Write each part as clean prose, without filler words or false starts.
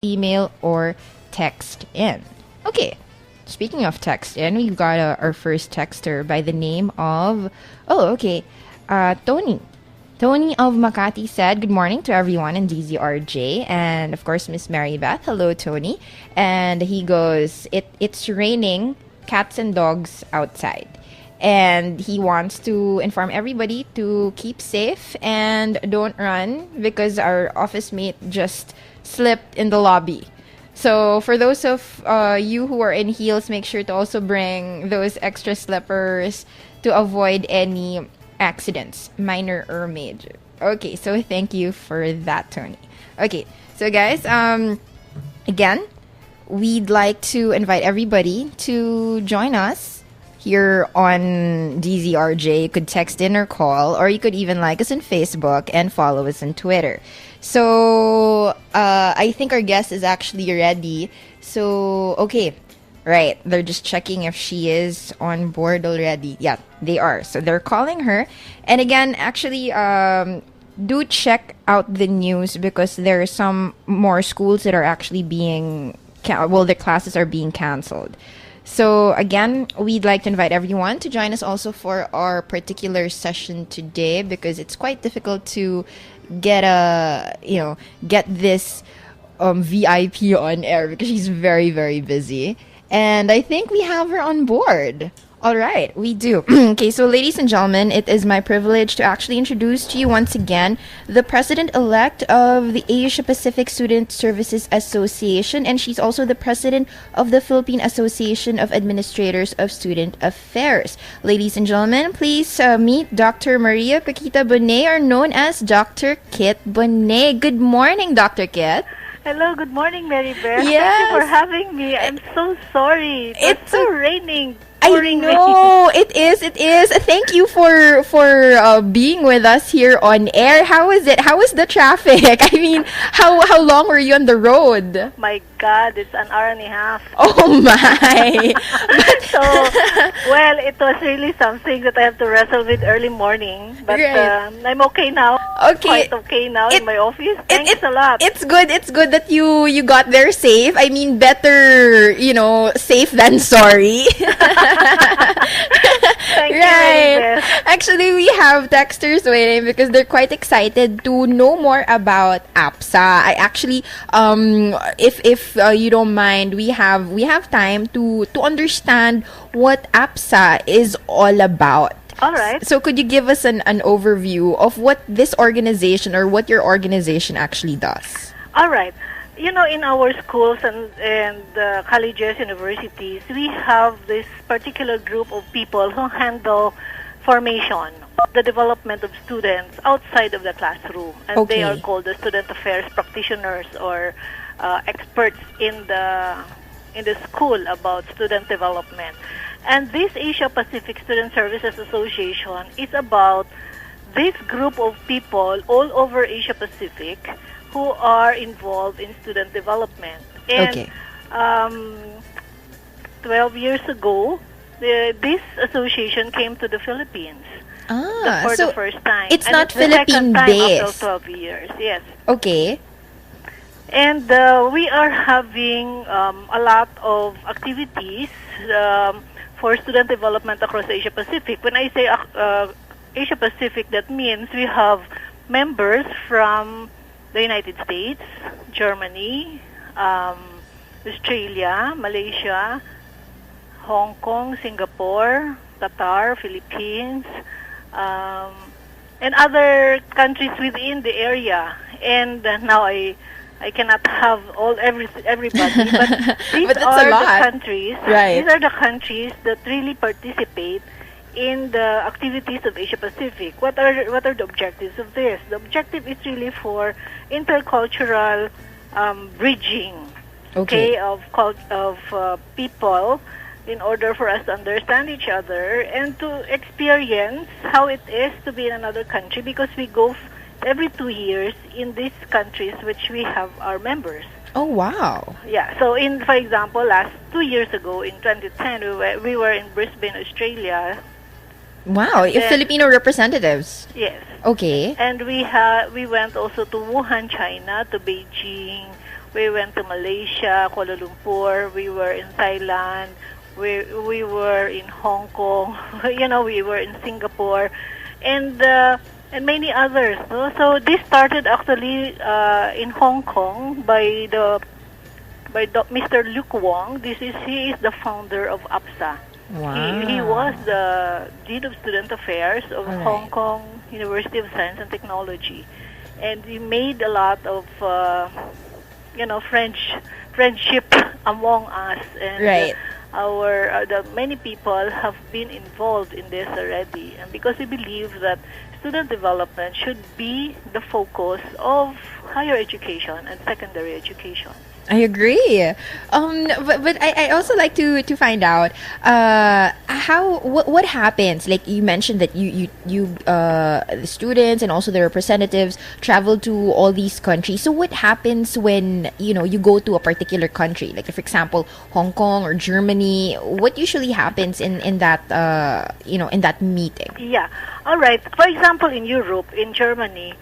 email or text in. Okay, speaking of text in, we've got our first texter by the name of, Tony. Tony of Makati said, "Good morning to everyone in DZRJ." And of course, Miss Marybeth. Hello, Tony. And he goes, it's raining cats and dogs outside. And he wants to inform everybody to keep safe and don't run because our office mate just slipped in the lobby. So for those of you who are in heels, make sure to also bring those extra slippers to avoid any accidents, minor or major. Okay, so thank you for that, Tony. Okay, so guys, again, we'd like to invite everybody to join us here on DZRJ. You could text in or call, or you could even like us on Facebook and follow us on Twitter. So I think our guest is actually ready. So, okay. Right. They're just checking if she is on board already. Yeah, they are. So they're calling her. And again, actually, do check out the news because there are some more schools that are actually their classes are being canceled. So again, we'd like to invite everyone to join us also for our particular session today because it's quite difficult to get this VIP on air because she's very, very busy. And I think we have her on board. All right, we do. Okay, so ladies and gentlemen, it is my privilege to actually introduce to you once again the president-elect of the Asia Pacific Student Services Association, and she's also the president of the Philippine Association of Administrators of Student Affairs. Ladies and gentlemen, please meet Dr. Maria Paquita Bonet, or known as Dr. Kit Bonet. Good morning, Dr. Kit. Hello, good morning, Marybeth. Yes. Thank you for having me. I'm so sorry. It's so raining. I know it is. Thank you for being with us here on air. How is it? How is the traffic? I mean, how long were you on the road? My God, it's an hour and a half. Oh my! So, well, it was really something that I have to wrestle with early morning. But right. I'm okay now. Okay. Quite okay now in my office. Thanks a lot. It's good. It's good that you got there safe. I mean, better safe than sorry. Thank right. You, actually, we have texters waiting because they're quite excited to know more about APSA. I actually, if you don't mind, we have time to understand what APSA is all about. All right. So could you give us an overview of what this organization or what your organization actually does? All right. In our schools and colleges, universities, we have this particular group of people who handle formation, the development of students outside of the classroom. And Okay. They are called the student affairs practitioners or experts in the school about student development. And this Asia Pacific Student Services Association is about this group of people all over Asia Pacific who are involved in student development. And Okay. 12 years ago, this association came to the Philippines for so the first time. it's and not it's the second time Philippine-based. after 12 years, yes. Okay. And we are having a lot of activities for student development across Asia Pacific. When I say Asia Pacific, that means we have members from the United States, Germany, Australia, Malaysia, Hong Kong, Singapore, Qatar, Philippines, and other countries within the area. And now I cannot have everybody, but these But that's are a lot. the countries. Right. These are the countries that really participate in the activities of Asia Pacific. What are the objectives of this? The objective is really for intercultural bridging, Okay. of people, in order for us to understand each other and to experience how it is to be in another country, because we go every 2 years in these countries which we have our members. Oh wow. Yeah. So for example, 2 years ago in 2010, we were in Brisbane, Australia. Wow, Filipino representatives. Yes. Okay. And we went also to Wuhan, China, to Beijing, We went to Malaysia, Kuala Lumpur. We were in Thailand. We were in Hong Kong. We were in Singapore, and many others. So this started actually in Hong Kong by Mr. Luke Wong. He is the founder of APSA. Wow. He was the Dean of Student Affairs of All right. Hong Kong University of Science and Technology, and he made a lot of friendship among us, and Right. the many people have been involved in this already, and because we believe that student development should be the focus of higher education and secondary education. I agree. But I also like to find out what happens. Like you mentioned that the students and also the representatives travel to all these countries. So what happens when you go to a particular country, like for example Hong Kong or Germany? What usually happens in that in that meeting? Yeah. All right. For example, in Europe, in Germany,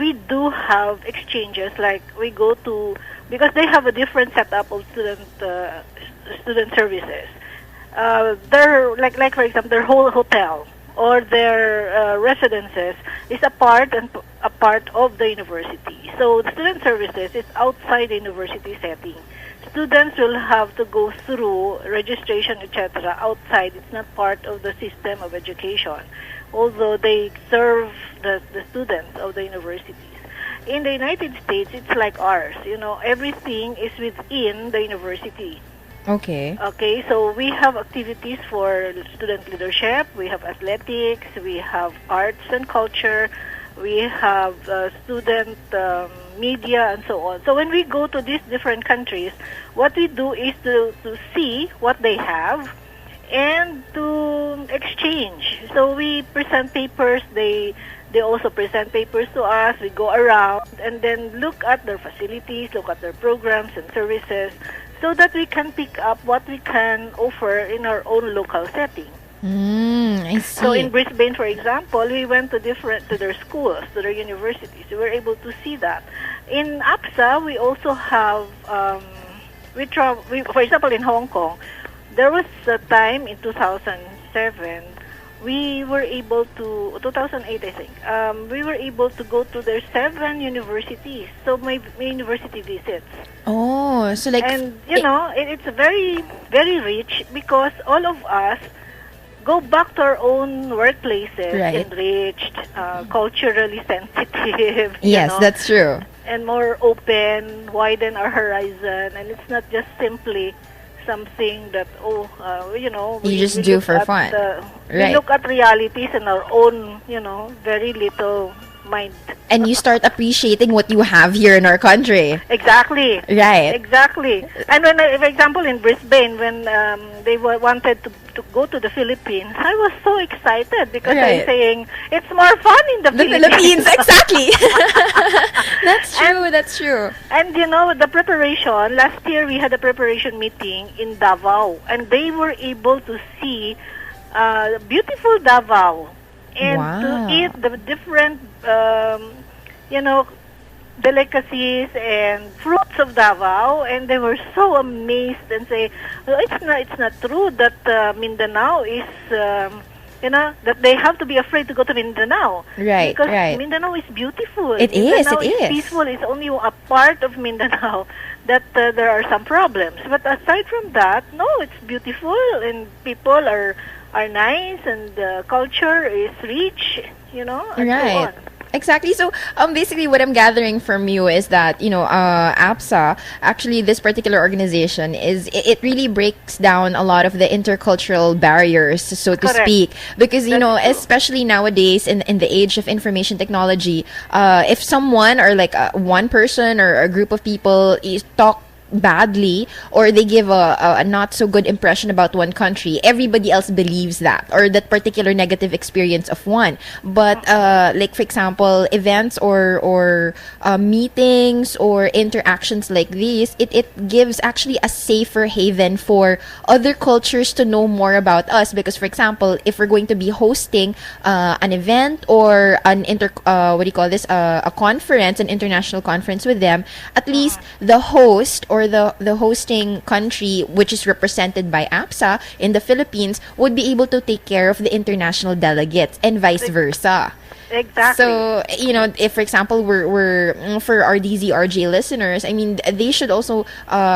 we do have exchanges. Like we go to, because they have a different setup of student services. Their like for example, their whole hotel or their residences is a part of the university. So the student services is outside the university setting. Students will have to go through registration, etc. outside. It's not part of the system of education, although they serve the students of the universities. In the United States, it's like ours. Everything is within the university. Okay. Okay, so we have activities for student leadership, we have athletics, we have arts and culture, we have student media, and so on. So when we go to these different countries, what we do is to see what they have and to exchange. So we present papers, they also present papers to us. We go around and then look at their facilities, look at their programs and services, so that we can pick up what we can offer in our own local setting. I see. So in Brisbane, for example, we went to their schools, to their universities. We were able to see that. In APSA, we also have for example, in Hong Kong, there was a time in 2007. We were able to 2008, I think. We were able to go to their 7 universities. So my university visits. Oh, so like, And it's very, very rich because all of us go back to our own workplaces, Right. enriched, culturally sensitive. yes, that's true. And more open, widen our horizon, and it's not just simply something that You just do look for at fun. We Right. look at realities in our own, very little mind. And you start appreciating what you have here in our country. Exactly. Right. Exactly. And when, for example, in Brisbane, when they wanted to go to the Philippines, I was so excited because Right. I'm saying it's more fun in the The Philippines, exactly. That's true. And- That's true. And the preparation, last year we had a preparation meeting in Davao, and they were able to see beautiful Davao and Wow. to eat the different, delicacies and fruits of Davao, and they were so amazed and say, "Well, it's not true that Mindanao is." That they have to be afraid to go to Mindanao. Right, Because right. Mindanao is beautiful. It is, Mindanao it is. peaceful. It's only a part of Mindanao that there are some problems. But aside from that, no, it's beautiful and people are nice and the culture is rich, and so Right. on. Exactly. So, basically, what I'm gathering from you is that APSA, actually, this particular organization it really breaks down a lot of the intercultural barriers, so to Correct. speak, because That's true. especially nowadays in the age of information technology, if someone or like one person or a group of people talk badly, or they give a not so good impression about one country, everybody else believes that, or that particular negative experience of one. But like for example, events or meetings or interactions like these, it gives actually a safer haven for other cultures to know more about us. Because for example, if we're going to be hosting an event or an what do you call this, a conference, an international conference with them, at least the host or the hosting country, which is represented by APSA in the Philippines, would be able to take care of the international delegates and vice versa. Exactly. So, if for example we're for our DZRJ listeners, I mean, they should also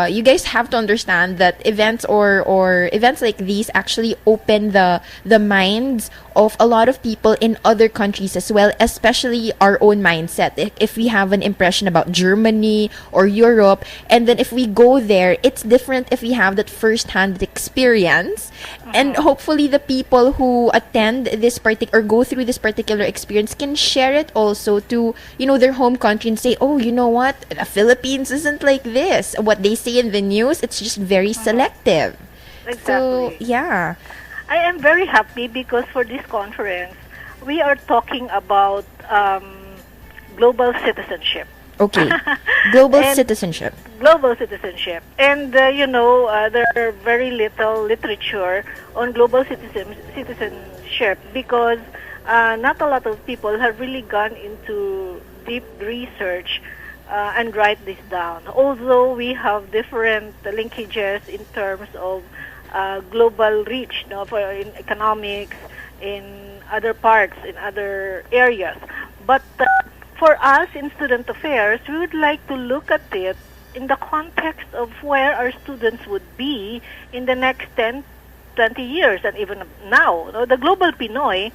you guys have to understand that events or events like these actually open the minds of a lot of people in other countries as well, especially our own mindset. If we have an impression about Germany or Europe, and then if we go there, it's different if we have that first-hand experience. And hopefully the people who attend this or go through this particular experience can share it also to their home country and say, oh, you know what, the Philippines isn't like this. What they say in the news, it's just very selective. Exactly. So yeah, I am very happy because for this conference, we are talking about global citizenship. Okay, global And citizenship. Global citizenship. And, there are very little literature on global citizenship because not a lot of people have really gone into deep research and write this down. Although we have different linkages in terms of global reach, for in economics, in other parts, in other areas. But for us in student affairs, we would like to look at it in the context of where our students would be in the next 10, 20 years, and even now. The global Pinoy,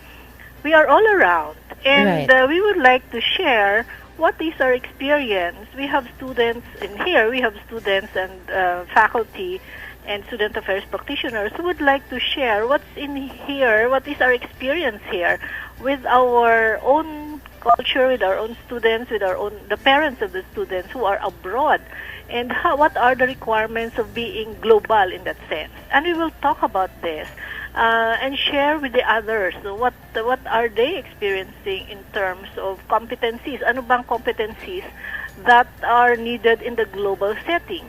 we are all around. And Right. We would like to share what is our experience. We have students in here, we have students and faculty and student affairs practitioners who would like to share what's in here, what is our experience here with our own culture, with our own students, with the parents of the students who are abroad, and what are the requirements of being global in that sense. And we will talk about this and share with the others what are they experiencing in terms of competencies. Ano bang competencies that are needed in the global setting?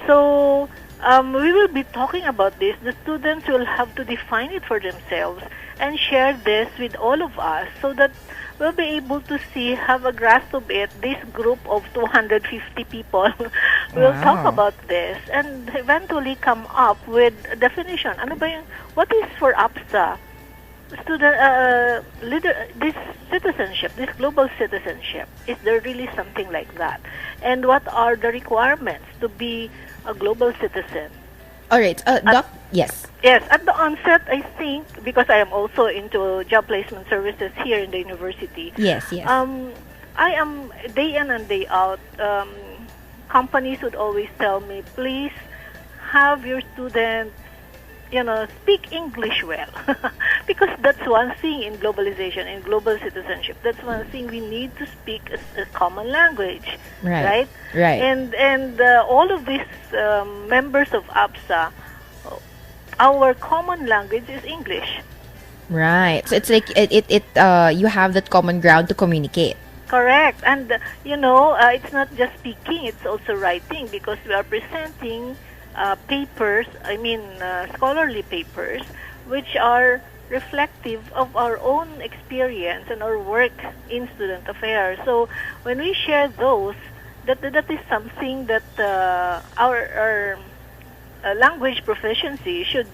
So we will be talking about this. The students will have to define it for themselves and share this with all of us so that we'll be able to have a grasp of it. This group of 250 people will talk Wow. about this and eventually come up with a definition. Ano ba what is for APSA? This citizenship, this global citizenship, is there really something like that? And what are the requirements to be a global citizen? All right, Doc. Yes. Yes, at the onset, I think, because I am also into job placement services here in the university. Yes. Yes. I am day in and day out. Companies would always tell me, please have your students, speak English well, because that's one thing in globalization, in global citizenship. That's one thing we need to speak a common language, Right. And all of these members of APSA, our common language is English. Right. So it's like you have that common ground to communicate. Correct. And, it's not just speaking, it's also writing, because we are presenting papers, scholarly papers, which are reflective of our own experience and our work in student affairs. So when we share those, that is something that our language proficiency should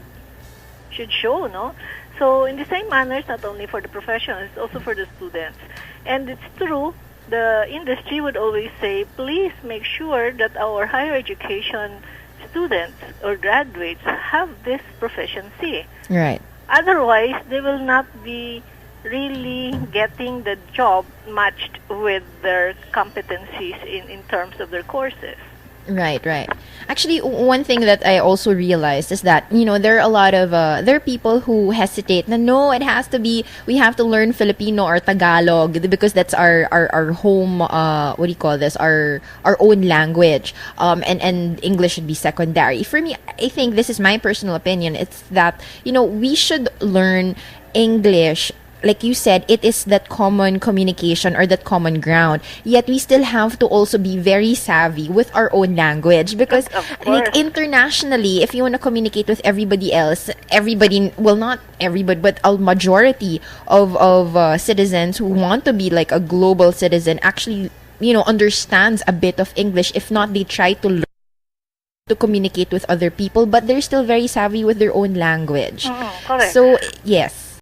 show, no? So in the same manner, it's not only for the professionals, it's also for the students. And it's true, the industry would always say, please make sure that our higher education students or graduates have this proficiency. Right. Otherwise, they will not be really getting the job matched with their competencies in terms of their courses. Right, right. Actually, one thing that I also realized is that, there are a lot of there are people who hesitate. Na no, it has to be, we have to learn Filipino or Tagalog because that's our home. What do you call this? Our own language. And English should be secondary. For me, I think this is my personal opinion. It's that we should learn English, like you said, it is that common communication or that common ground. Yet we still have to also be very savvy with our own language because, Of like, course. internationally, if you want to communicate with everybody else, everybody, well, not everybody, but a majority of citizens who want to be like a global citizen actually, understands a bit of English. If not, they try to learn to communicate with other people, but they're still very savvy with their own language. Correct. So, yes.